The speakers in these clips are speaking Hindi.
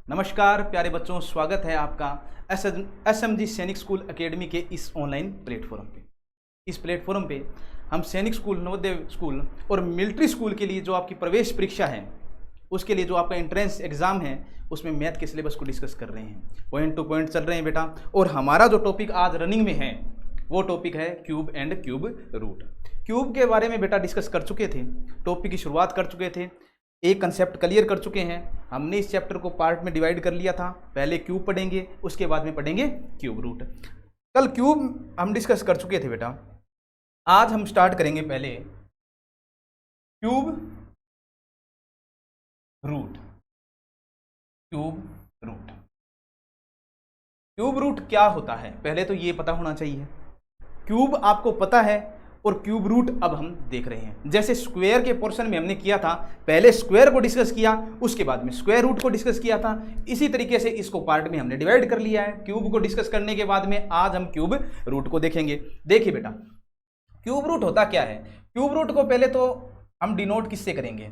नमस्कार प्यारे बच्चों, स्वागत है आपका SMG सैनिक स्कूल एकेडमी के इस ऑनलाइन प्लेटफॉर्म पे। इस प्लेटफॉर्म पे हम सैनिक स्कूल, नवोदय स्कूल और मिलिट्री स्कूल के लिए जो आपकी प्रवेश परीक्षा है, उसके लिए जो आपका एंट्रेंस एग्जाम है, उसमें मैथ के सिलेबस को डिस्कस कर रहे हैं। पॉइंट टू पॉइंट चल रहे हैं बेटा। और हमारा जो टॉपिक आज रनिंग में है वो टॉपिक है cube and cube root. Cube के बारे में बेटा डिस्कस कर चुके थे, टॉपिक की शुरुआत कर चुके थे, एक कंसेप्ट क्लियर कर चुके हैं। हमने इस चैप्टर को पार्ट में डिवाइड कर लिया था। पहले क्यूब पढ़ेंगे, उसके बाद में पढ़ेंगे क्यूब रूट। कल क्यूब हम डिस्कस कर चुके थे बेटा। आज हम स्टार्ट करेंगे पहले cube root. Cube root, cube root क्या होता है पहले तो ये पता होना चाहिए। क्यूब आपको पता है और क्यूब रूट अब हम देख रहे हैं। जैसे स्क्वायर के पोर्शन में हमने किया था, पहले स्क्वायर को डिस्कस किया, उसके बाद में स्क्वायर रूट को डिस्कस किया था। इसी तरीके से इसको पार्ट में हमने डिवाइड कर लिया है। क्यूब को डिस्कस करने के बाद में आज हम क्यूब रूट को देखेंगे। देखिए बेटा, क्यूब रूट होता क्या है। क्यूब रूट को पहले तो हम डिनोट किससे करेंगे।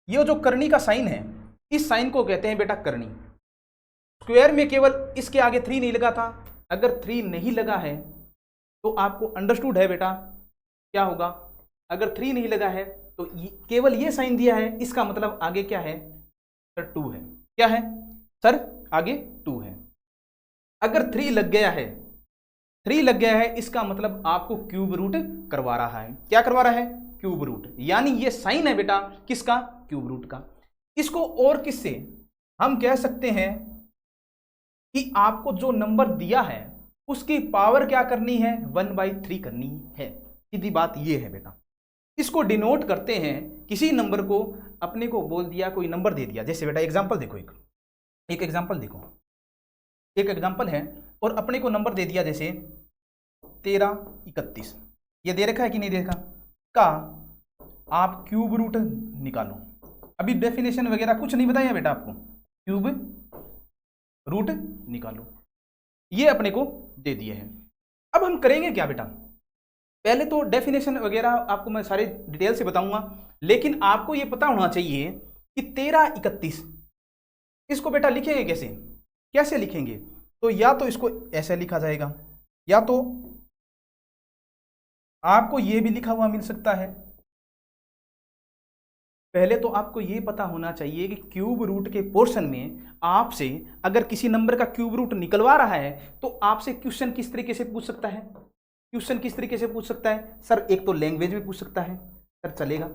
ये जो करनी का साइन है, इस साइन को कहते हैं बेटा करनी। स्क्वायर में केवल इसके आगे 3 नहीं लगा था। अगर 3 नहीं लगा है तो आपको अंडरस्टूड है बेटा क्या होगा। अगर 3 नहीं लगा है तो केवल ये साइन दिया है, इसका मतलब आगे क्या है सर 2 है। क्या है सर आगे 2 है। अगर 3 लग गया है, 3 लग गया है, इसका मतलब आपको क्यूब रूट करवा रहा है। क्या करवा रहा है क्यूब रूट, यानी ये साइन है बेटा किसका क्यूब रूट का। इसको और किससे हम कह सकते हैं कि आपको जो नंबर दिया है उसकी पावर क्या करनी है 1/3 करनी है। सीधी बात ये है बेटा। इसको डिनोट करते हैं, किसी नंबर को अपने को बोल दिया, कोई नंबर दे दिया। जैसे बेटा एग्जांपल देखो, एक एग्जांपल देखो, एक एग्जांपल है और अपने को नंबर दे दिया जैसे 1331। ये दे रखा है कि नहीं दे रखा, का आप क्यूब रूट निकालो। अभी डेफिनेशन वगैरह कुछ नहीं बताया बेटा आपको, क्यूब रूट निकालो, ये अपने को दे दिए हैं। अब हम करेंगे क्या बेटा, पहले तो डेफिनेशन वगैरह आपको मैं सारे डिटेल से बताऊंगा, लेकिन आपको ये पता होना चाहिए कि 1331 इसको बेटा लिखेंगे कैसे, कैसे लिखेंगे। तो या तो इसको ऐसे लिखा जाएगा, या तो आपको ये भी लिखा हुआ मिल सकता है। पहले तो आपको ये पता होना चाहिए कि क्यूब रूट के पोर्शन में आपसे अगर किसी नंबर का क्यूब रूट निकलवा रहा है तो आपसे क्वेश्चन किस तरीके से पूछ सकता है। क्वेश्चन किस तरीके से पूछ सकता है सर, एक तो लैंग्वेज में पूछ सकता है सर, चलेगा।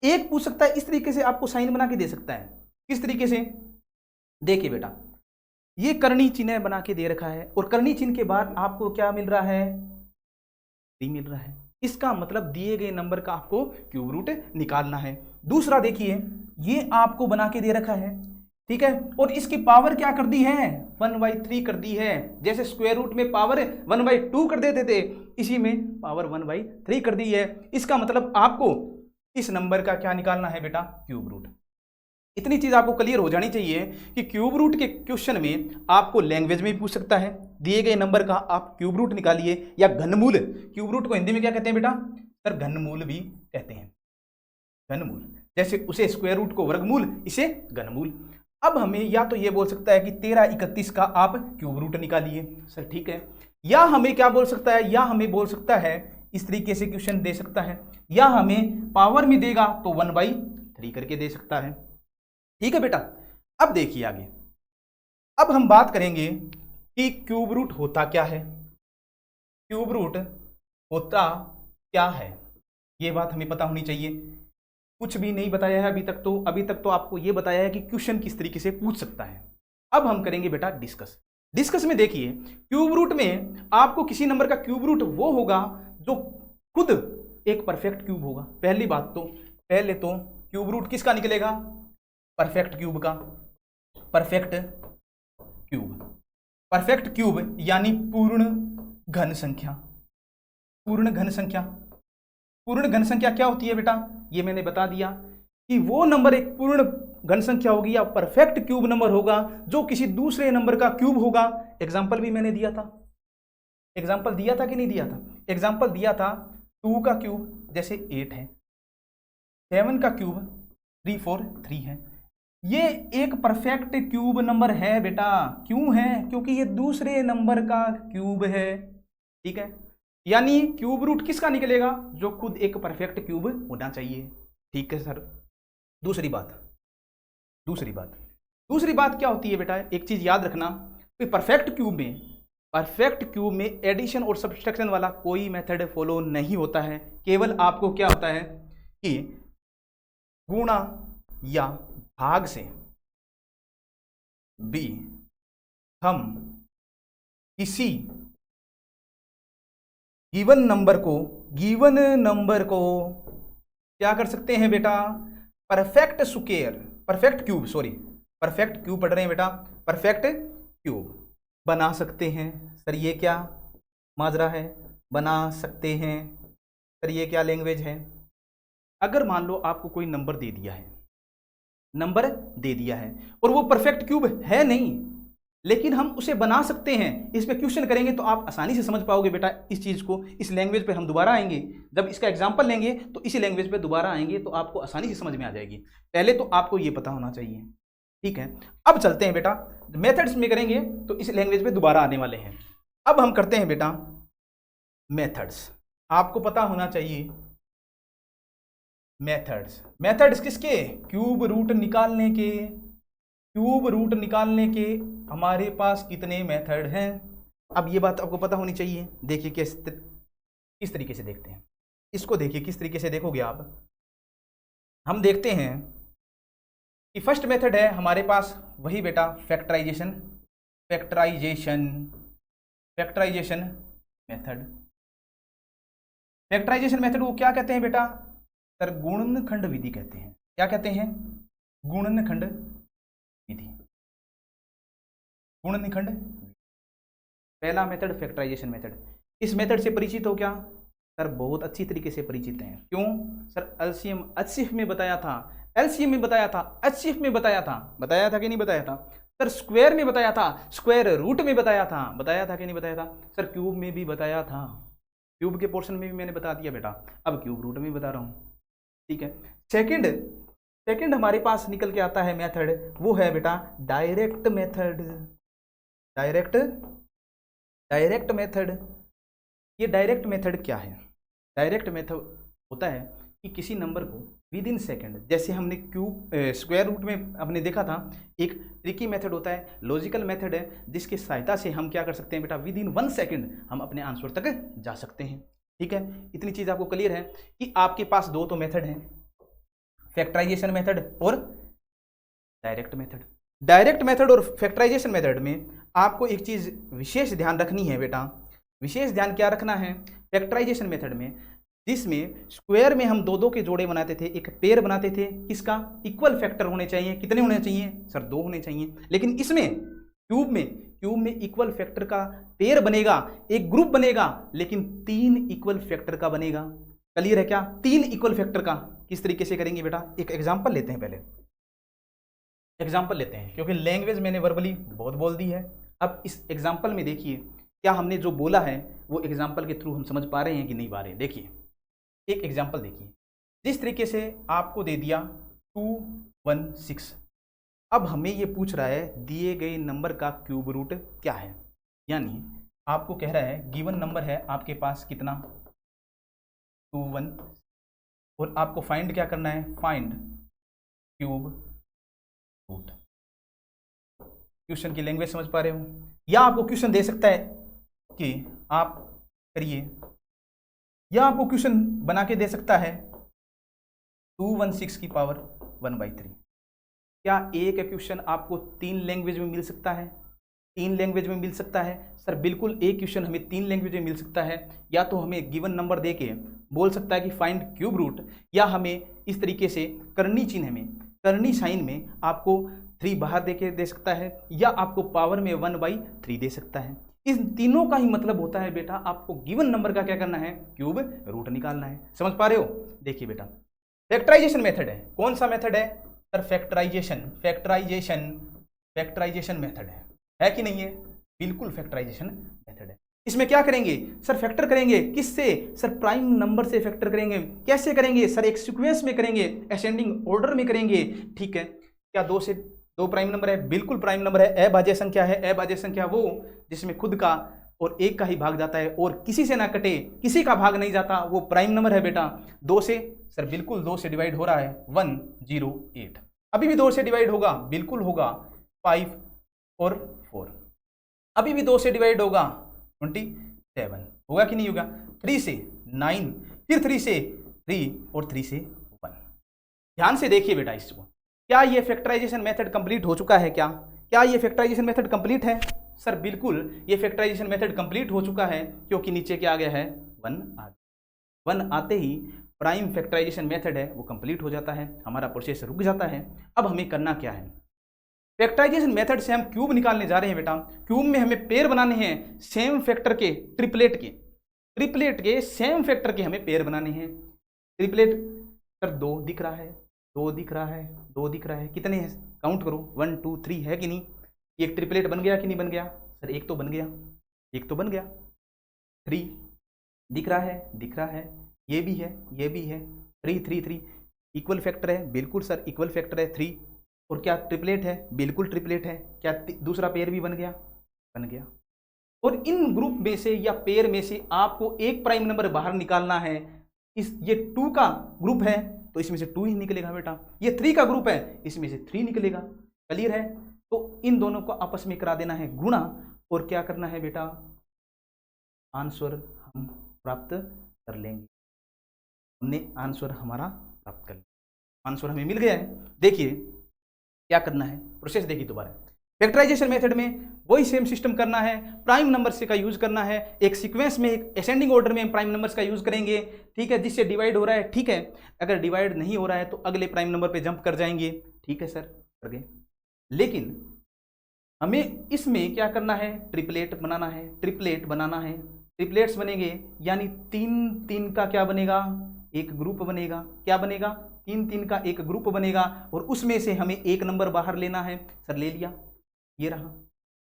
एक पूछ सकता है इस तरीके से, आपको साइन बना के दे सकता है। किस तरीके से, देखिए बेटा, ये करनी चिन्ह बना के दे रखा है और करनी चिन्ह के बाद आपको क्या मिल रहा है 3 मिल रहा है। इसका मतलब दिए गए नंबर का आपको क्यूब रूट निकालना है। दूसरा देखिए, ये आपको बना के दे रखा है, ठीक है, और इसकी पावर क्या कर दी है 1/3 कर दी है। जैसे स्क्वायर रूट में पावर 1/2 कर देते थे, इसी में पावर 1/3 कर दी है। इसका मतलब आपको इस नंबर का क्या निकालना है बेटा क्यूब रूट। इतनी चीज आपको क्लियर हो जानी चाहिए कि क्यूब रूट के क्वेश्चन में आपको लैंग्वेज में भी पूछ सकता है, दिए गए नंबर का आप क्यूब रूट निकालिए, या घनमूल। क्यूब रूट को हिंदी में क्या कहते हैं बेटा सर, घनमूल भी कहते हैं, घनमूल। जैसे उसे स्क्वायर रूट को वर्गमूल, इसे घनमूल। अब हमें या तो ये बोल सकता है कि 1331 का आप क्यूब रूट निकालिए सर, ठीक है। या हमें क्या बोल सकता है, या हमें बोल सकता है इस तरीके से क्वेश्चन दे सकता है, या हमें पावर में देगा तो 1/3 करके दे सकता है, ठीक है बेटा। अब देखिए आगे, अब हम बात करेंगे कि क्यूब रूट होता क्या है। क्यूब रूट होता क्या है, ये बात हमें पता होनी चाहिए। कुछ भी नहीं बताया है अभी तक तो। अभी तक तो आपको ये बताया है कि क्वेश्चन किस तरीके से पूछ सकता है। अब हम करेंगे बेटा डिस्कस। डिस्कस में देखिए, क्यूब रूट में आपको किसी नंबर का क्यूब रूट वो होगा जो खुद एक परफेक्ट क्यूब होगा। पहली बात तो, पहले तो क्यूब रूट किसका निकलेगा परफेक्ट क्यूब का। परफेक्ट क्यूब, परफेक्ट क्यूब यानी पूर्ण घन संख्या। पूर्ण घन संख्या, पूर्ण घन संख्या क्या होती है बेटा, ये मैंने बता दिया कि वो नंबर एक पूर्ण घन संख्या होगी या परफेक्ट क्यूब नंबर होगा जो किसी दूसरे नंबर का क्यूब होगा। एग्जांपल भी मैंने दिया था, एग्जांपल दिया था कि नहीं दिया था, एग्जांपल दिया था 2 का क्यूब जैसे 8 है, 7 का क्यूब 3 4 3 है, ये एक परफेक्ट क्यूब नंबर है बेटा। क्यों है? क्योंकि ये दूसरे नंबर का क्यूब है। ठीक है, यानी क्यूब रूट किसका निकलेगा? जो खुद एक परफेक्ट क्यूब होना चाहिए। ठीक है सर। दूसरी बात क्या होती है बेटा? एक चीज याद रखना कि परफेक्ट क्यूब में एडिशन और सब्सट्रैक्शन वाला कोई मेथड फॉलो नहीं होता है। केवल आपको क्या होता है कि गुणा या भाग से भी हम किसी गिवन नंबर को क्या कर सकते हैं बेटा? परफेक्ट क्यूब पढ़ रहे हैं बेटा, परफेक्ट क्यूब बना सकते हैं। सर ये क्या माजरा है? बना सकते हैं सर, ये क्या लैंग्वेज है? अगर मान लो आपको कोई नंबर दे दिया है और वो परफेक्ट क्यूब है नहीं, लेकिन हम उसे बना सकते हैं। इस पे क्वेश्चन करेंगे तो आप आसानी से समझ पाओगे बेटा इस चीज को। इस लैंग्वेज पे हम दोबारा आएंगे, जब इसका एग्जांपल लेंगे तो इसी लैंग्वेज पे दोबारा आएंगे तो आपको आसानी से समझ में आ जाएगी। पहले तो आपको ये पता होना चाहिए। ठीक है, अब चलते हैं बेटा, मेथड्स में करेंगे तो इस लैंग्वेज पे दोबारा आने वाले हैं। अब हम करते हैं बेटा मेथड्स। आपको पता होना चाहिए मेथड्स किसके? क्यूब रूट निकालने के हमारे पास कितने मेथड हैं? अब ये बात आपको पता होनी चाहिए। देखिए किस तरीके से देखते हैं इसको। देखिए किस तरीके से देखोगे आप। हम देखते हैं कि फर्स्ट मेथड है हमारे पास वही बेटा फैक्टराइजेशन मेथड। फैक्टराइजेशन मेथड को क्या कहते हैं बेटा? सर गुणनखंड विधि कहते हैं। क्या कहते हैं? गुणनखंड विधि। पहला मेथड फैक्टराइजेशन मेथड। इस मेथड से परिचित हो क्या? सर बहुत अच्छी तरीके से परिचित हैं। क्यों? सर एलसीएम एचसीएफ में बताया था, एचसीएफ में बताया था कि नहीं बताया था? सर स्क्वायर में बताया था, स्क्वायर रूट में बताया था कि नहीं बताया था? सर क्यूब में भी बताया था, क्यूब के पोर्शन में भी मैंने बता दिया बेटा। अब क्यूब रूट में बता रहा हूं। ठीक है, सेकंड हमारे पास निकल के आता है मेथड, वो है बेटा डायरेक्ट मेथड। ये डायरेक्ट मेथड क्या है? डायरेक्ट मेथड होता है कि किसी नंबर को विद इन सेकेंड, जैसे हमने स्क्वायर रूट में हमने देखा था, एक ट्रिकी मेथड होता है, लॉजिकल मेथड है, जिसकी सहायता से हम क्या कर सकते हैं बेटा? विद इन 1 सेकेंड हम अपने आंसर तक जा सकते हैं। ठीक है, इतनी चीज आपको क्लियर है कि आपके पास दो तो मेथड हैं, फैक्टराइजेशन मेथड और डायरेक्ट मेथड और फैक्टराइजेशन मेथड में आपको एक चीज विशेष ध्यान रखनी है बेटा। विशेष ध्यान क्या रखना है? फैक्टराइजेशन मेथड में, जिसमें स्क्वायर में हम दो के जोड़े बनाते थे, एक पेयर बनाते थे, किसका? इक्वल फैक्टर होने चाहिए। कितने होने चाहिए? सर 2 होने चाहिए। लेकिन इसमें क्यूब में इक्वल फैक्टर का पेयर बनेगा, एक ग्रुप बनेगा, लेकिन 3 इक्वल फैक्टर का बनेगा। क्लियर है क्या? 3 इक्वल फैक्टर का। किस तरीके से करेंगे बेटा? एक एग्जांपल लेते हैं, क्योंकि लैंग्वेज मैंने वर्बली बहुत बोल दी है। अब इस एग्जांपल में देखिए क्या हमने जो बोला है वो एग्जांपल के थ्रू हम समझ पा रहे हैं कि नहीं पा रहे हैं। देखिए एक एग्जांपल देखिए, जिस तरीके से आपको दे दिया 216। अब हमें ये पूछ रहा है दिए गए नंबर का क्यूब रूट क्या है, यानी आपको कह रहा है गिवन नंबर है आपके पास कितना? 21, और आपको फाइंड क्या करना है? Find cube root. क्वेश्चन की लैंग्वेज समझ पा रहे हो? या आपको क्वेश्चन दे सकता है कि आप करिए, या आपको क्वेश्चन बना के दे सकता है 216 की पावर 1/3। क्या एक क्वेश्चन आपको 3 लैंग्वेज में मिल सकता है? 3 लैंग्वेज में मिल सकता है? सर बिल्कुल, एक क्वेश्चन हमें 3 लैंग्वेज में मिल सकता है। या तो हमें गिवन नंबर दे के बोल सकता है कि फाइंड क्यूब रूट, या हमें इस तरीके से करनी साइन में आपको 3 बाहर दे सकता है, या आपको पावर में 1/3 दे सकता है। इन तीनों का ही मतलब होता है बेटा आपको गिवन नंबर का क्या करना है? क्यूब रूट निकालना है। समझ पा रहे हो? देखिए बेटा फैक्टराइजेशन मेथड है। कौन सा मेथड है? सर फैक्टराइजेशन मेथड है कि नहीं है? बिल्कुल फैक्टराइजेशन मेथड है। इसमें क्या करेंगे? सर फैक्टर करेंगे। किससे? सर प्राइम नंबर से फैक्टर करेंगे। कैसे करेंगे? सर एक सीक्वेंस में करेंगे, असेंडिंग ऑर्डर में करेंगे। ठीक है, क्या दो प्राइम नंबर है? बिल्कुल प्राइम नंबर है। अभाज्य संख्या है। अभाज्य संख्या वो जिसमें खुद का और एक का ही भाग जाता है और किसी से ना कटे, किसी का भाग नहीं जाता, वो प्राइम नंबर है बेटा। 2 से सर बिल्कुल 2 से डिवाइड हो रहा है 108। अभी भी 2 से डिवाइड होगा, बिल्कुल होगा 5 और 4। अभी भी 2 से डिवाइड होगा 27, होगा कि नहीं होगा? 3 से 9, फिर 3 से 3 और 3 से 1। ध्यान से देखिए बेटा इसको। क्या ये फैक्टराइजेशन मेथड कंप्लीट हो चुका है? क्या ये फैक्टराइजेशन मेथड कंप्लीट है? सर बिल्कुल ये फैक्टराइजेशन मेथड कंप्लीट हो चुका है, क्योंकि नीचे क्या आ गया है? 1 आ गया। 1 आते ही प्राइम फैक्टराइजेशन मेथड है वो कंप्लीट हो जाता है, हमारा प्रोसेस रुक जाता है। अब हमें करना क्या है? फैक्टराइजेशन मेथड से हम क्यूब निकालने जा रहे हैं बेटा। क्यूब में हमें पेयर बनाने हैं सेम फैक्टर के, ट्रिपलेट के सेम फैक्टर के हमें पेयर बनाने हैं। ट्रिपलेट सर 2 दिख रहा है, 2 दिख रहा है, 2 दिख रहा है, कितने हैं? काउंट करो, 1 2 3 है कि नहीं? एक ट्रिपलेट बन गया कि नहीं बन गया? सर एक तो बन गया, एक तो बन गया। 3 दिख रहा है, दिख रहा है, ये भी है, ये भी है। 3 3 3 इक्वल फैक्टर है, बिल्कुल सर इक्वल फैक्टर है 3। और क्या ट्रिपलेट है? बिल्कुल ट्रिपलेट है। क्या दूसरा पेयर भी बन गया? बन गया। और इन ग्रुप में से या पेयर में से आपको एक प्राइम नंबर बाहर निकालना है। ये 2 का ग्रुप है तो इसमें से 2 ही निकलेगा बेटा। ये 3 का ग्रुप है, इसमें से 3 निकलेगा। क्लियर है? तो इन दोनों को आपस में करा देना है गुणा, और क्या करना है बेटा? आंसर हम प्राप्त कर लेंगे। हमने आंसर हमारा प्राप्त कर लिया, आंसर हमें मिल गया है। देखिए क्या करना है, प्रोसेस देखिए दोबारा। फैक्टराइजेशन मेथड में वही सेम सिस्टम करना है, प्राइम नंबर से का यूज करना है। एक सीक्वेंस में एक असेंडिंग ऑर्डर में हम प्राइम नंबर्स का यूज करेंगे, ठीक है? जिससे डिवाइड हो रहा है, ठीक है। अगर डिवाइड नहीं हो रहा है तो अगले प्राइम नंबर पे जंप कर जाएंगे, ठीक है सर, कर गए। लेकिन हमें इसमें क्या करना है? ट्रिपलेट बनाना है, ट्रिपलेट बनाना है। ट्रिपलेट्स बनेंगे यानी 3 3 का क्या बनेगा? एक ग्रुप बनेगा। क्या बनेगा? 3 3 का एक ग्रुप बनेगा, और उसमें से हमें एक नंबर बाहर लेना है। सर ले लिया, ये रहा,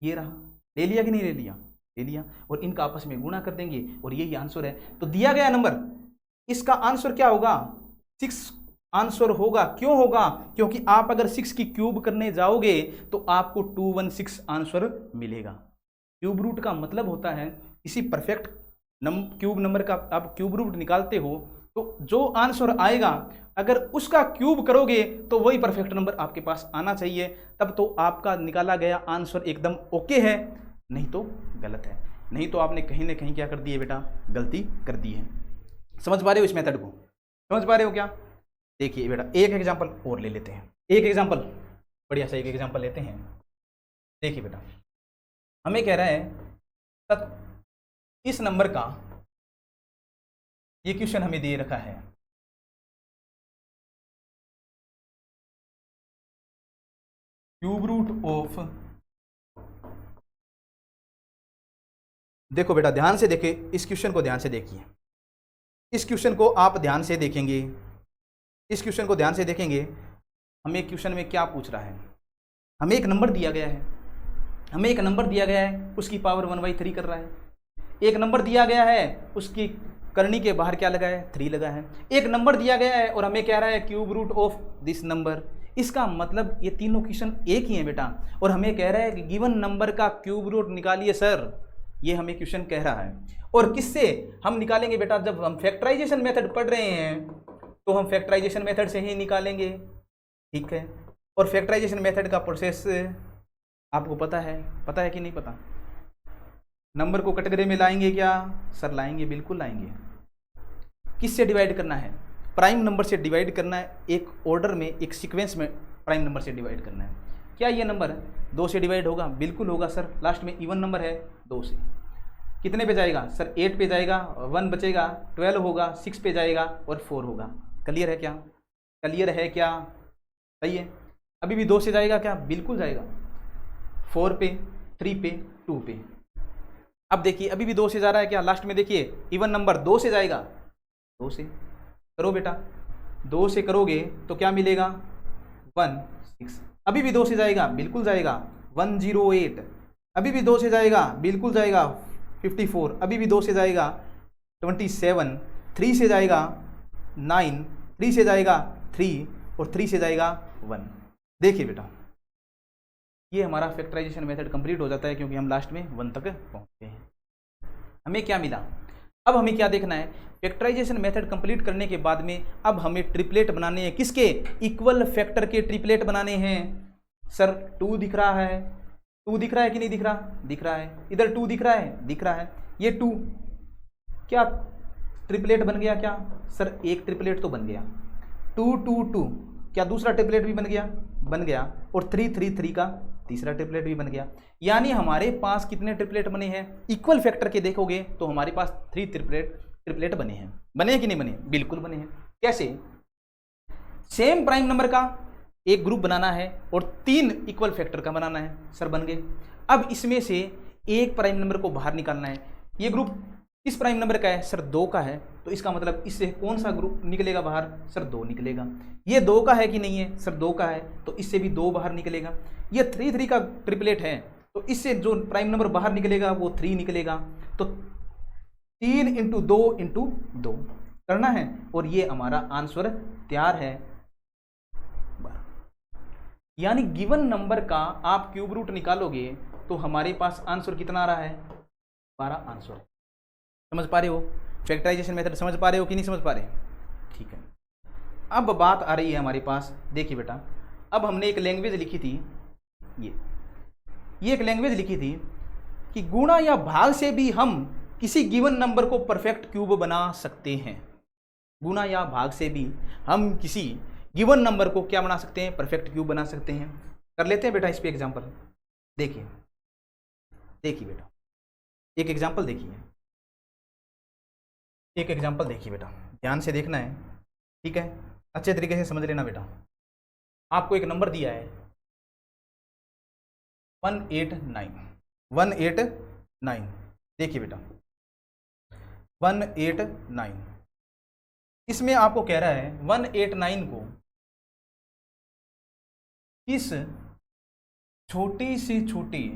ये रहा, ले लिया कि नहीं ले लिया? ले लिया। और इनका आपस में गुणा कर देंगे और यही आंसर है। तो दिया गया नंबर, इसका आंसर क्या होगा? 6 आंसर होगा। क्यों होगा? क्योंकि आप अगर 6 की क्यूब करने जाओगे तो आपको 216 आंसर मिलेगा। क्यूब रूट का मतलब होता है किसी परफेक्ट क्यूब नंबर का आप क्यूब रूट निकालते हो तो जो आंसर आएगा अगर उसका क्यूब करोगे तो वही परफेक्ट नंबर आपके पास आना चाहिए, तब तो आपका निकाला गया आंसर एकदम ओके है, नहीं तो गलत है। नहीं तो आपने कहीं ना कहीं क्या कर दी है बेटा? गलती कर दी है। समझ पा रहे हो इस मेथड को? समझ पा रहे हो क्या? देखिए बेटा एक एग्जाम्पल और ले लेते हैं, एक एग्जाम्पल बढ़िया सा एक एग्जाम्पल लेते हैं। देखिए बेटा हमें कह रहा है इस नंबर का ये क्वेश्चन हमें दे रखा है, क्यूब रूट ऑफ, देखो बेटा ध्यान से देखिए इस क्वेश्चन को, ध्यान से देखिए इस क्वेश्चन को, आप ध्यान से देखेंगे इस क्वेश्चन को, ध्यान से देखेंगे। हमें क्वेश्चन में क्या पूछ रहा है? हमें एक नंबर दिया गया है, हमें एक नंबर दिया गया है, उसकी पावर 1/3 कर रहा है। एक नंबर दिया गया है, उसकी करनी के बाहर क्या लगा है? 3 लगा है। एक नंबर दिया गया है और हमें कह रहा है cube root of this number. इसका मतलब ये तीनों क्वेश्चन एक ही हैं बेटा, और हमें कह रहा है कि गिवन नंबर का क्यूब रूट निकालिए सर, ये हमें क्वेश्चन कह रहा है। और किससे हम निकालेंगे बेटा? जब हम फैक्टराइजेशन मेथड पढ़ रहे हैं तो हम फैक्टराइजेशन मेथड से ही निकालेंगे, ठीक है? और फैक्टराइजेशन मेथड का प्रोसेस आपको पता है कि नहीं पता? नंबर को कैटेगरी में लाएंगे क्या? सर लाएंगे, बिल्कुल लाएंगे। किससे डिवाइड करना है? प्राइम नंबर से डिवाइड करना है, एक ऑर्डर में एक सीक्वेंस में प्राइम नंबर से डिवाइड करना है। क्या ये नंबर 2 से डिवाइड होगा? बिल्कुल होगा सर। लास्ट में इवन नंबर है 2 से। कितने पे जाएगा? सर 8 पे जाएगा, 1 बचेगा, 12 होगा, 6 पे जाएगा और 4 होगा। क्लियर है क्या? क्लियर है क्या? सही है। अभी भी 2 से जाएगा क्या? बिल्कुल जाएगा। 4 पे, 3 पे, 2 पे। अब देखिए अभी भी 2 से जा रहा है क्या? लास्ट में देखिए इवन नंबर 2 से जाएगा, 2 से करो बेटा, 2 से करोगे तो क्या मिलेगा? 16। अभी भी 2 से जाएगा, बिल्कुल जाएगा, 108। अभी भी 2 से जाएगा, बिल्कुल जाएगा, 54। अभी भी 2 से जाएगा, 27। 3 से जाएगा 9, 3 से जाएगा 3 और 3 से जाएगा 1। देखिए बेटा, ये हमारा फैक्टराइजेशन मेथड कंप्लीट हो जाता है क्योंकि हम लास्ट में 1 तक पहुंचते हैं। हमें क्या मिला, अब हमें क्या देखना है, फैक्टराइजेशन मेथड कंप्लीट करने के बाद में अब हमें ट्रिपलेट बनाने हैं। किसके? इक्वल फैक्टर के ट्रिपलेट बनाने हैं। सर 2 दिख रहा है, 2 दिख रहा है कि नहीं दिख रहा? दिख रहा है। इधर 2 दिख रहा है, दिख रहा है। ये 2 क्या ट्रिपलेट बन गया क्या? सर एक ट्रिपलेट तो बन गया, 2 2 2। क्या दूसरा ट्रिपलेट भी बन गया? बन गया। और 3 3 3 का तीसरा ट्रिपलेट भी बन गया। यानी हमारे पास कितने ट्रिपलेट बने हैं? इक्वल फैक्टर के देखोगे तो हमारे पास 3 ट्रिपलेट बने हैं। बने हैं कि नहीं बने? बिल्कुल बने हैं। कैसे? सेम प्राइम नंबर का एक ग्रुप बनाना है और 3 इक्वल फैक्टर का बनाना है। सर बन गए। अब इसमें से एक प्राइम नंबर को बाहर निकालना है। ये ग्रुप किस प्राइम नंबर का है? सर 2 का है। तो इसका मतलब इससे कौन सा ग्रुप निकलेगा बाहर? सर 2 निकलेगा। ये 2 का है कि नहीं है? सर 2 का है, तो इससे भी 2 बाहर निकलेगा। ये 3 3 का ट्रिपलेट है, तो इससे जो प्राइम नंबर बाहर निकलेगा वो 3 निकलेगा। तो 3 × 2 × 2 करना है और ये हमारा आंसर तैयार है। यानी गिवन नंबर का आप क्यूब रूट निकालोगे तो हमारे पास आंसर कितना आ रहा है? 12 आंसर है। समझ पा रहे हो? फैक्टराइजेशन मेथड समझ पा रहे हो कि नहीं समझ पा रहे? ठीक है। अब बात आ रही है हमारे पास, देखिए बेटा, अब हमने एक लैंग्वेज लिखी थी, ये एक लैंग्वेज लिखी थी कि गुणा या भाग से भी हम किसी गिवन नंबर को परफेक्ट क्यूब बना सकते हैं। गुणा या भाग से भी हम किसी गिवन नंबर को क्या बना सकते हैं? परफेक्ट क्यूब बना सकते हैं। कर लेते हैं बेटा इस पे एग्जांपल। देखिए बेटा, एक एग्जांपल देखिए, एक एग्जांपल देखिए बेटा, ध्यान से देखना है, ठीक है? अच्छे तरीके से समझ लेना बेटा। आपको एक नंबर दिया है 189। देखिए बेटा 189, इसमें आपको कह रहा है 189 को इस छोटी से छोटी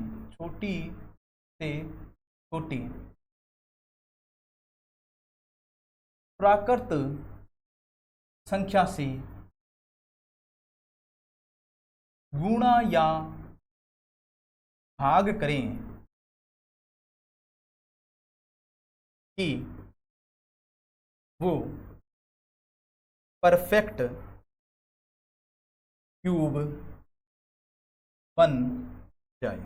प्राकृत संख्या से गुणा या भाग करें कि वो परफेक्ट क्यूब बन जाए।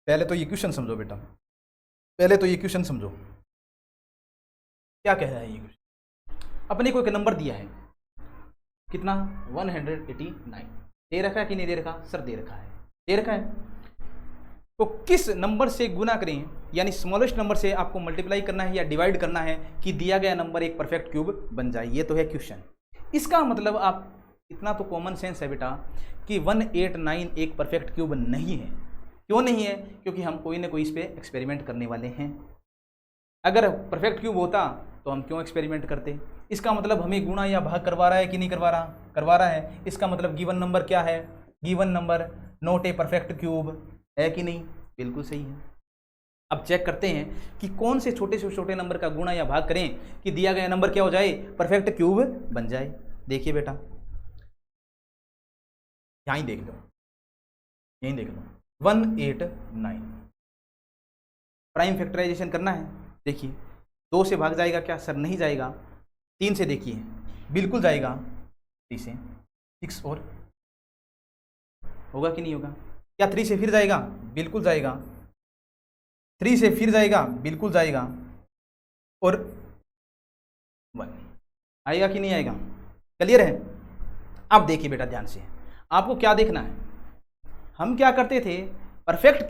पहले तो ये क्वेश्चन समझो बेटा, पहले तो ये क्वेश्चन समझो क्या कह रहा है ये क्वेश्चन। अपने को एक नंबर दिया है, कितना? 189 दे रखा है कि नहीं दे रखा? सर दे रखा है, दे रखा है। तो किस नंबर से गुना करें, यानी स्मॉलेस्ट नंबर से आपको मल्टीप्लाई करना है या डिवाइड करना है कि दिया गया नंबर एक परफेक्ट क्यूब बन जाए। ये तो है क्वेश्चन। इसका मतलब आप इतना तो कॉमन सेंस है बेटा कि 189 एक परफेक्ट क्यूब नहीं है। क्यों नहीं है? क्योंकि हम कोई ना कोई इस पर एक्सपेरिमेंट करने वाले हैं। अगर परफेक्ट क्यूब होता तो हम क्यों एक्सपेरिमेंट करते? इसका मतलब हमें गुणा या भाग करवा रहा है कि नहीं करवा रहा? करवा रहा है। इसका मतलब गिवन नंबर क्या है? Given number not a perfect cube है कि नहीं? बिल्कुल सही है। अब चेक करते हैं कि कौन से छोटे नंबर का गुणा या भाग करें कि दिया गया नंबर क्या हो जाए? परफेक्ट क्यूब बन जाए। देखिए बेटा, यहीं देख लो, यहीं देख लो 189 प्राइम फैक्टराइजेशन करना है। देखिए 2 से भाग जाएगा क्या? सर नहीं जाएगा। 3 से देखिए बिल्कुल जाएगा। 3 से 6 और होगा कि नहीं होगा? क्या 3 से फिर जाएगा? बिल्कुल जाएगा। 3 से फिर जाएगा? बिल्कुल जाएगा। और 1 आएगा कि नहीं आएगा? क्लियर है? अब देखिए बेटा ध्यान से, आपको क्या देखना है। हम क्या करते थे? परफेक्ट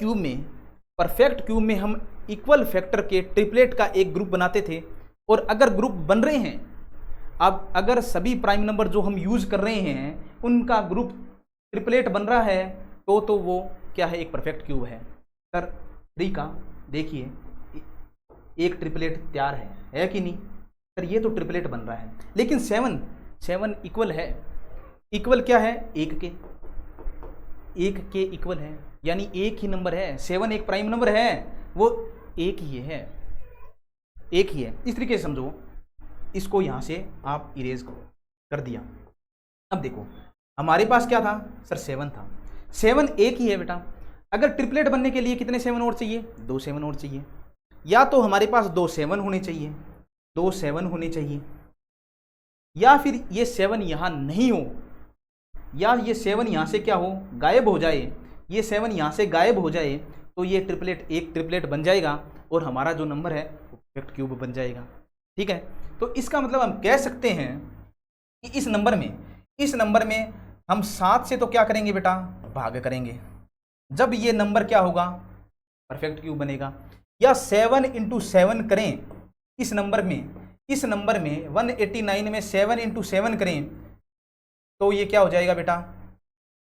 क्यूब में हम इक्वल फैक्टर के ट्रिपलेट का एक ग्रुप बनाते थे। और अगर ग्रुप बन रहे हैं, अब अगर सभी प्राइम नंबर जो हम यूज कर रहे हैं उनका ग्रुप ट्रिपलेट बन रहा है तो वो क्या है? एक परफेक्ट क्यूब है। सर 3 का देखिए एक ट्रिपलेट तैयार है कि नहीं? सर ये तो ट्रिपलेट बन रहा है, लेकिन 7 इक्वल है। इक्वल क्या है? 1 के इक्वल है, यानी एक ही नंबर है। 7 एक प्राइम नंबर है, वो एक ही है, एक ही है। इस तरीके से समझो। इसको यहां से आप इरेज कर दिया। अब देखो हमारे पास क्या था सर 7 था, 7 एक ही है बेटा। अगर ट्रिपलेट बनने के लिए कितने 7 और चाहिए, 2 7 और चाहिए। या तो हमारे पास 2 7 होने चाहिए, 2 7 होने चाहिए, या फिर ये 7 यहाँ नहीं हो, या ये 7 यहाँ से क्या हो, गायब हो जाए, ये 7 यहाँ से गायब हो जाए, तो ये ट्रिपलेट एक ट्रिपलेट बन जाएगा और हमारा जो नंबर है वो परफेक्ट क्यूब बन जाएगा। ठीक है, तो इसका मतलब हम कह सकते हैं कि इस नंबर में हम 7 से तो क्या करेंगे बेटा, भाग करेंगे। जब ये नंबर क्या होगा, परफेक्ट क्यूब बनेगा। या 7 × 7 करें इस नंबर में 189 में 7 × 7 करें तो ये क्या हो जाएगा बेटा,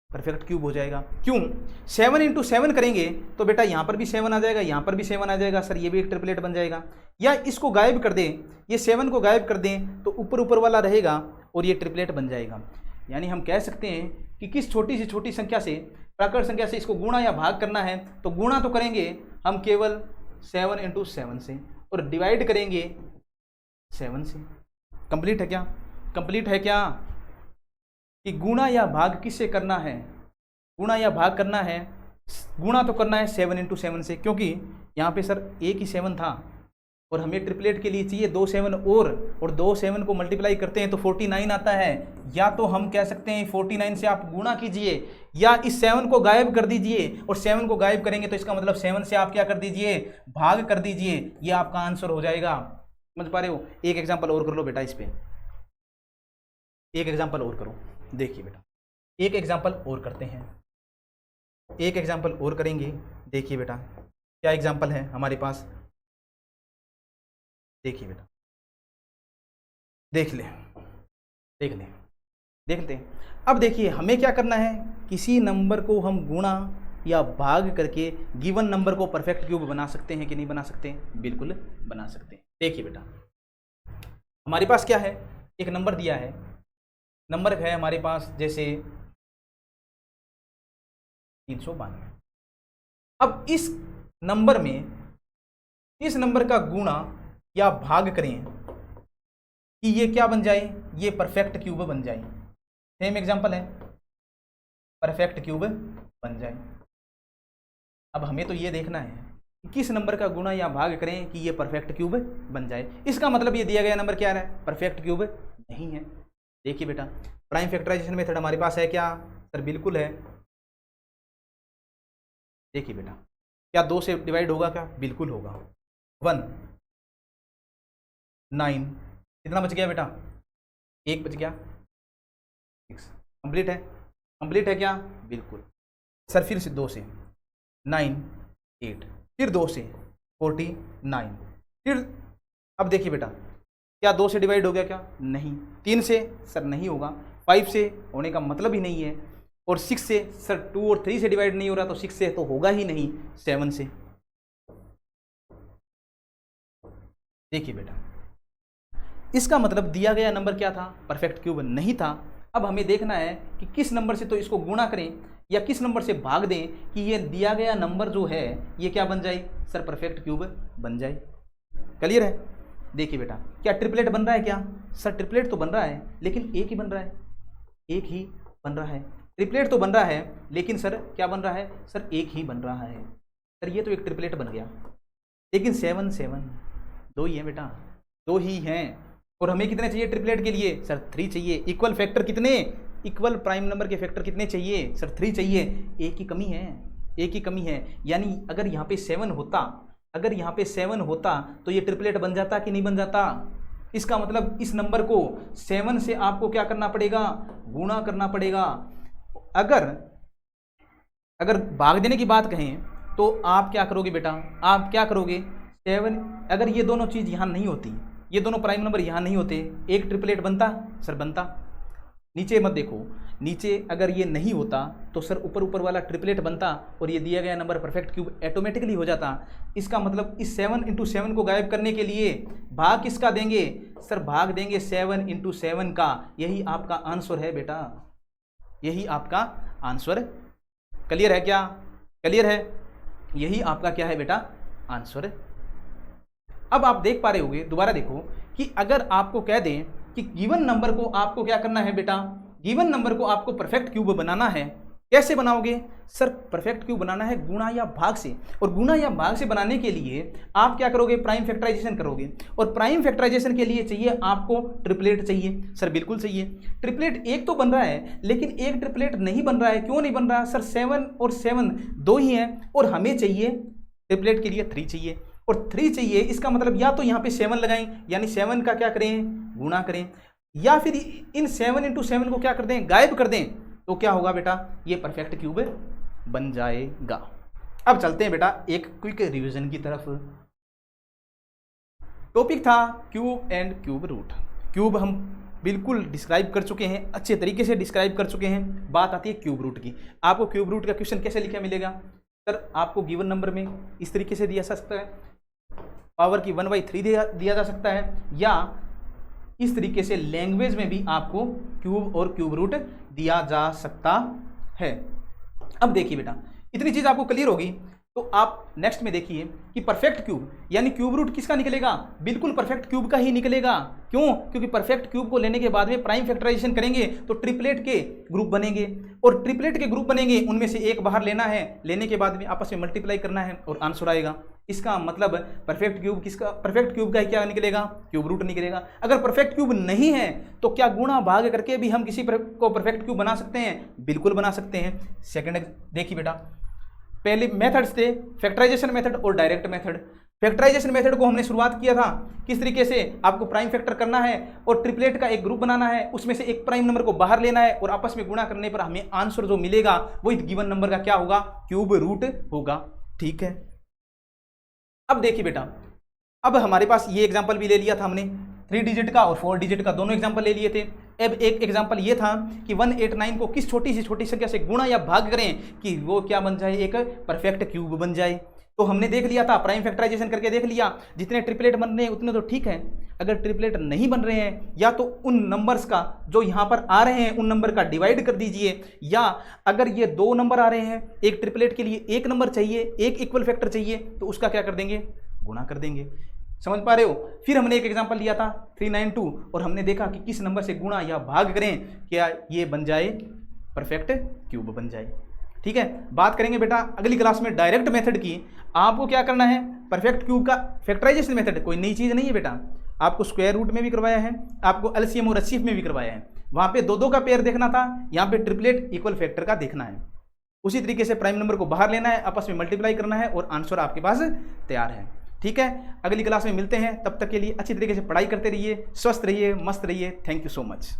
परफेक्ट क्यूब हो जाएगा। क्यों, 7 × 7 करेंगे तो बेटा यहाँ पर भी 7 आ जाएगा, यहाँ पर भी 7 आ जाएगा, सर ये भी एक ट्रिपलेट बन जाएगा। या इसको गायब कर दें, ये 7 को गायब कर दें तो ऊपर वाला रहेगा और ये ट्रिपलेट बन जाएगा। यानी हम कह सकते हैं कि किस छोटी से छोटी संख्या से, प्राकृत संख्या से इसको गुणा या भाग करना है तो गुणा तो करेंगे हम केवल 7 × 7 से, और डिवाइड करेंगे 7 से। कंप्लीट है क्या, कंप्लीट है क्या, कि गुणा या भाग किससे करना है, गुणा या भाग करना है, गुणा तो करना है 7 × 7 से, क्योंकि यहाँ पे सर एक ही 7 था और हमें ट्रिपलेट के लिए चाहिए 2 7 और 2 7 को मल्टीप्लाई करते हैं तो 49 आता है। या तो हम कह सकते हैं 49 से आप गुणा कीजिए, या इस 7 को गायब कर दीजिए, और 7 को गायब करेंगे तो इसका मतलब 7 से आप क्या कर दीजिए, भाग कर दीजिए, ये आपका आंसर हो जाएगा। समझ पा रहे हो। एक एग्जाम्पल और कर लो बेटा, इस पे एक एग्जाम्पल और करो। देखिए बेटा, एक एग्जाम्पल और करते हैं, एक एग्जाम्पल और करेंगे। देखिए बेटा क्या एग्जाम्पल है हमारे पास, देखिए बेटा, देख लेते हैं। अब देखिए हमें क्या करना है, किसी नंबर को हम गुणा या भाग करके गिवन नंबर को परफेक्ट क्यूब बना सकते हैं कि नहीं बना सकते, बिल्कुल बना सकते हैं। देखिए बेटा हमारे पास क्या है, एक नंबर दिया है, नंबर है हमारे पास जैसे 392। अब इस नंबर का गुणा या भाग करें कि ये क्या बन जाए, ये परफेक्ट क्यूब बन जाए। सेम एग्जांपल है, परफेक्ट क्यूब बन जाए। अब हमें तो ये देखना है कि किस नंबर का गुणा या भाग करें कि ये परफेक्ट क्यूब बन जाए। इसका मतलब ये दिया गया नंबर क्या है, परफेक्ट क्यूब नहीं है। देखिए बेटा प्राइम फैक्टराइजेशन मेथड हमारे पास है क्या, सर बिल्कुल है। देखिए बेटा क्या 2 से डिवाइड होगा क्या, बिल्कुल होगा। 1 9 कितना बच गया बेटा, 1 बच गया, 6। कंप्लीट है, कंप्लीट है क्या, बिल्कुल। सर फिर से 2 से 9 8, फिर 2 से 49, फिर अब देखिए बेटा क्या 2 से डिवाइड हो गया क्या, नहीं। 3 से सर नहीं होगा, 5 से होने का मतलब ही नहीं है, और 6 से सर 2 और 3 से डिवाइड नहीं हो रहा तो 6 से तो होगा ही नहीं, 7 से। देखिए बेटा इसका मतलब दिया गया नंबर क्या था, परफेक्ट क्यूब नहीं था। अब हमें देखना है कि किस नंबर से तो इसको गुणा करें या किस नंबर से भाग दें कि ये दिया गया नंबर जो है ये क्या बन जाए, सर परफेक्ट क्यूब बन जाए। क्लियर है। देखिए बेटा क्या ट्रिपलेट बन रहा है क्या, सर ट्रिपलेट तो बन रहा है लेकिन एक ही बन रहा है, एक ही बन रहा है। ट्रिपलेट तो बन रहा है लेकिन सर क्या बन रहा है, सर एक ही बन रहा है। सर ये तो एक ट्रिपलेट बन गया, लेकिन 7 7 2 ही है बेटा, 2 ही हैं। और हमें कितने चाहिए ट्रिपलेट के लिए, सर 3 चाहिए। इक्वल फैक्टर कितने, इक्वल प्राइम नंबर के फैक्टर कितने चाहिए, सर 3 चाहिए। एक ही कमी है, एक ही कमी है। यानी अगर यहाँ पे 7 होता, अगर यहाँ पे 7 होता तो ये ट्रिपलेट बन जाता कि नहीं बन जाता। इसका मतलब इस नंबर को 7 से आपको क्या करना पड़ेगा, गुणा करना पड़ेगा। अगर भाग देने की बात कहें तो आप क्या करोगे बेटा, आप क्या करोगे, 7 अगर ये दोनों चीज़ यहाँ नहीं होती, ये दोनों प्राइम नंबर यहाँ नहीं होते, एक ट्रिपलेट बनता, सर बनता। नीचे मत देखो, नीचे अगर ये नहीं होता तो सर ऊपर वाला ट्रिपलेट बनता और ये दिया गया नंबर परफेक्ट क्यूब ऑटोमेटिकली हो जाता। इसका मतलब इस 7 × 7 को गायब करने के लिए भाग किसका देंगे, सर भाग देंगे 7 × 7 का। यही आपका आंसर है बेटा, यही आपका आंसर। क्लियर है क्या, क्लियर है। यही आपका क्या है बेटा, आंसर। अब आप देख पा रहे होंगे, दोबारा देखो कि अगर आपको कह दें कि गिवन नंबर को आपको क्या करना है बेटा, गिवन नंबर को आपको परफेक्ट क्यूब बनाना है, कैसे बनाओगे सर? परफेक्ट क्यूब बनाना है गुणा या भाग से, और गुणा या भाग से बनाने के लिए आप क्या करोगे? प्राइम फैक्टराइजेशन करोगे, और प्राइम फैक्टराइजेशन के लिए चाहिए आपको ट्रिपलेट चाहिए। सर बिल्कुल चाहिए। ट्रिपलेट एक तो बन रहा है, लेकिन एक ट्रिपलेट नहीं बन रहा है। क्यों नहीं बन रहा सर? 7 और 7 दो ही हैं, और हमें चाहिए ट्रिपलेट के लिए 3 चाहिए, और 3 चाहिए। इसका मतलब या तो यहाँ पे 7 लगाएं, यानी 7 का क्या करें? गुणा करें, या फिर इन 7 × 7 को क्या कर दें? गायब कर दें। तो क्या होगा बेटा? ये परफेक्ट क्यूब बन जाएगा। अब चलते हैं बेटा एक क्विक रिवीजन की तरफ। टॉपिक था cube and cube root. Cube हम बिल्कुल डिस्क्राइब कर चुके हैं, अच्छे तरीके से डिस्क्राइब कर चुके हैं। बात आती है क्यूब रूट की। आपको क्यूब रूट का क्वेश्चन कैसे लिखा मिलेगा? सर आपको गिवन नंबर में इस तरीके से दिया जा सकता है, पावर की 1/3 दिया जा सकता है, या इस तरीके से लैंग्वेज में भी आपको क्यूब और क्यूब रूट दिया जा सकता है। अब देखिए बेटा, इतनी चीज आपको क्लियर होगी तो आप नेक्स्ट में देखिए कि परफेक्ट क्यूब यानी क्यूब रूट किसका निकलेगा? बिल्कुल परफेक्ट क्यूब का ही निकलेगा। क्यों? क्योंकि परफेक्ट क्यूब को लेने के बाद में प्राइम फैक्टराइजेशन करेंगे तो ट्रिपलेट के ग्रुप बनेंगे, और ट्रिपलेट के ग्रुप बनेंगे, उनमें से एक बाहर लेना है, लेने के बाद में आपस में मल्टीप्लाई करना है और आंसर आएगा। इसका मतलब परफेक्ट क्यूब किसका? परफेक्ट क्यूब का क्या निकलेगा? क्यूब रूट निकलेगा। अगर परफेक्ट क्यूब नहीं है तो क्या गुणा भाग करके भी हम किसी को परफेक्ट क्यूब बना सकते हैं? बिल्कुल बना सकते हैं। सेकंड देखिए बेटा, पहले मेथड्स थे फैक्टराइजेशन मेथड और डायरेक्ट मेथड। फैक्टराइजेशन मेथड को हमने शुरुआत किया था किस तरीके से? आपको प्राइम फैक्टर करना है और ट्रिपलेट का एक ग्रुप बनाना है, उसमें से एक प्राइम नंबर को बाहर लेना है और आपस में गुणा करने पर हमें आंसर जो मिलेगा वो गिवन नंबर का क्या होगा? क्यूब रूट होगा। ठीक है। अब देखिए बेटा, अब हमारे पास ये एग्जांपल भी ले लिया था हमने, 3 डिजिट का और 4 डिजिट का दोनों एग्जांपल ले लिए थे। अब एक एग्जांपल ये था कि 189 को किस छोटी सी छोटी संख्या से गुणा या भाग करें कि वो क्या बन जाए? एक परफेक्ट क्यूब बन जाए। तो हमने देख लिया था, प्राइम फैक्टराइजेशन करके देख लिया, जितने ट्रिपलेट बन रहे हैं उतने तो ठीक है। अगर ट्रिपलेट नहीं बन रहे हैं या तो उन नंबर्स का जो यहाँ पर आ रहे हैं उन नंबर का डिवाइड कर दीजिए, या अगर ये 2 नंबर आ रहे हैं, एक ट्रिपलेट के लिए 1 नंबर चाहिए, एक इक्वल फैक्टर चाहिए, तो उसका क्या कर देंगे? गुणा कर देंगे। समझ पा रहे हो? फिर हमने एक एग्जांपल लिया था 392 और हमने देखा कि किस नंबर से गुणा या भाग करें क्या ये बन जाए? परफेक्ट क्यूब बन जाए। ठीक है। बात करेंगे बेटा अगली क्लास में डायरेक्ट मेथड की। आपको क्या करना है? परफेक्ट क्यूब का फैक्टराइजेशन मेथड कोई नई चीज़ नहीं है बेटा, आपको स्क्वायर रूट में भी करवाया है, आपको एलसीएम और एचसीएफ में भी करवाया है। वहाँ पे 2-2 का पेयर देखना था, यहाँ पे ट्रिपलेट इक्वल फैक्टर का देखना है। उसी तरीके से प्राइम नंबर को बाहर लेना है, आपस में मल्टीप्लाई करना है और आंसर आपके पास तैयार है। ठीक है। अगली क्लास में मिलते हैं, तब तक के लिए अच्छी तरीके से पढ़ाई करते रहिए, स्वस्थ रहिए, मस्त रहिए। Thank you so much.